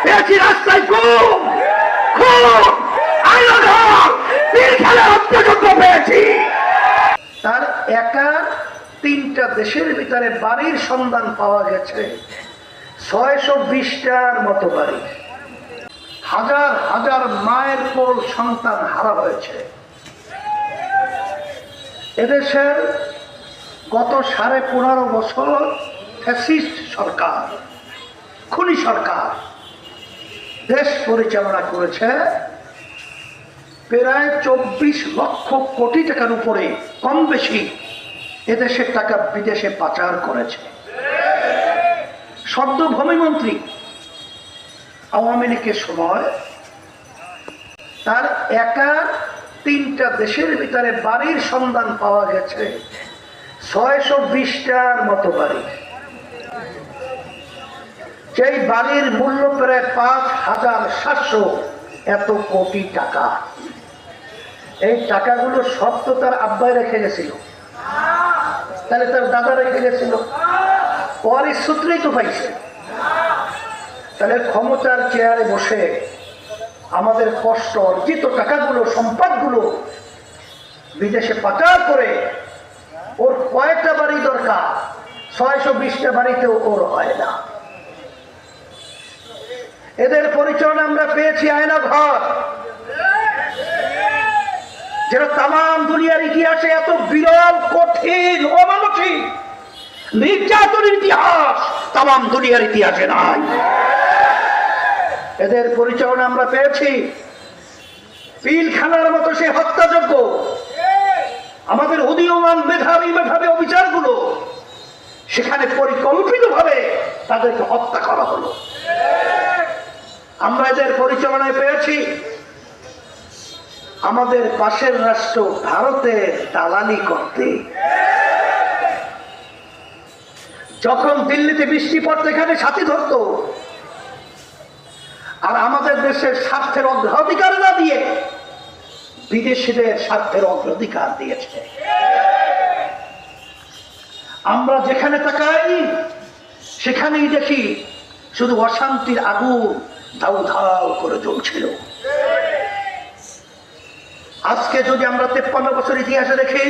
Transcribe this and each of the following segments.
পেয়েছি রাস্তায় গুম, খুন, আইনাঘর, পীর খেলা হত্যাযজ্ঞ পেয়েছি। তার একা 3টা দেশের ভিতরে বাড়ির সন্ধান পাওয়া গেছে 620টার মতো বাড়ি। হাজার হাজার মায়ের কোল সন্তান হারা হয়েছে। এদেশের গত 15.5 বছর ফ্যাসিস্ট সরকার, খুনি সরকার দেশ পরিচালনা করেছে। প্রায় 24 লক্ষ কোটি টাকার উপরে, কম বেশি এদেশের টাকা বিদেশে পাচার করেছে। সদ্য ভূমিমন্ত্রী আওয়ামী লীগের সময় তার একা 3টা দেশের ভিতরে বাড়ির সন্ধান পাওয়া গেছে 620টার মতো বাড়ি। যেই বাড়ির মূল্য প্রায় 5,700 এত কোটি টাকা। এই টাকাগুলো সব তো তার আব্বাই রেখে গেছিল, তাহলে তার দাদা রেখে গেছিল, পরের সূত্রেই তো পাইছে। তাহলে ক্ষমতার চেয়ারে বসে আমাদের কষ্ট অর্জিত টাকাগুলো, সম্পদগুলো বিদেশে পাচার করে ওর কয়েকটা বাড়ি দরকার, 620টা বাড়িতেও ওর হয় না। এদের পরিচয় আমরা পেয়েছি আয়নাঘর, যেটা তাম দুনিয়ার ইতিহাসে এত বিরল, কঠিন, অমানসিক নির্যাতনের ইতিহাস তাম দুনিয়ার ইতিহাসে নাই। এদের পরিচয় আমরা পেয়েছি পিলখানার মতো সে হত্যাযজ্ঞ। আমাদের উদীয়মান মেধাবী অফিসারগুলো সেখানে পরিকল্পিতভাবে তাদেরকে হত্যা করা হলো। আমরা এদের পরিচালনায় পেয়েছি আমাদের পাশের রাষ্ট্র ভারতের দালালি করতে। যখন দিল্লিতে বৃষ্টি পড়তো এখানে সাথী ধরত, আর আমাদের দেশের স্বার্থের অগ্রাধিকার না দিয়ে বিদেশিদের স্বার্থের অগ্রাধিকার দিয়েছে। আমরা যেখানে তাকাই সেখানেই দেখি শুধু অশান্তির আগুন ধাউ ধাউ করে জ্বলছিল। আজকে যদি আমরা 53 বছর ইতিহাসে দেখি,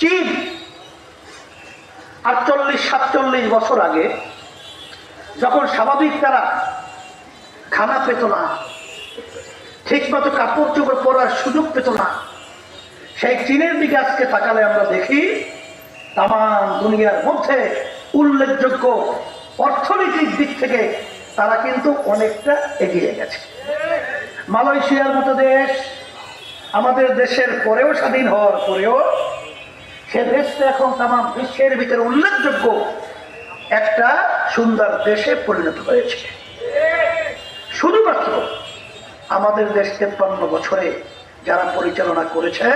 চীন 48-47 বছর আগে যখন স্বাভাবিক তারা খানা পেত না, ঠিক মতো কাপড় চোপড় পরার সুযোগ পেত না, সেই চীনের দিকে আজকে তাকালে আমরা দেখি তাম দুনিয়ার মধ্যে উল্লেখযোগ্য অর্থনৈতিক দিক থেকে তারা কিন্তু অনেকটা এগিয়ে গেছে। মালয়েশিয়ার মতো দেশ আমাদের দেশের পরেও, স্বাধীন হওয়ার পরেও, সে দেশটা এখন তাম বিশ্বের ভিতরে উল্লেখযোগ্য একটা সুন্দর দেশে পরিণত হয়েছে। শুধুমাত্র আমাদের দেশ 53 বছরে যারা পরিচালনা করেছে,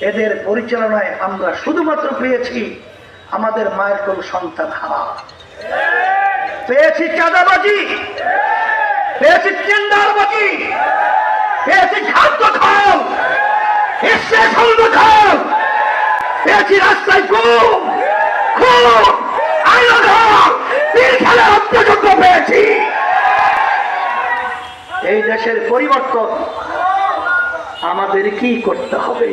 এদের পরিচালনায় আমরা শুধুমাত্র পেয়েছি আমাদের মায়ের কোন সন্তান হারা, পেয়েছি চাঁদাবাজি, পেয়েছি টেন্ডারবাজি, পেয়েছি খাদ্য খাল, পেয়েছি রাস্তায় গুম, খুন, আইনাঘর, পীর খেলা হত্যাযজ্ঞ পেয়েছি। এই দেশের পরিবর্তন আমাদের কি করতে হবে?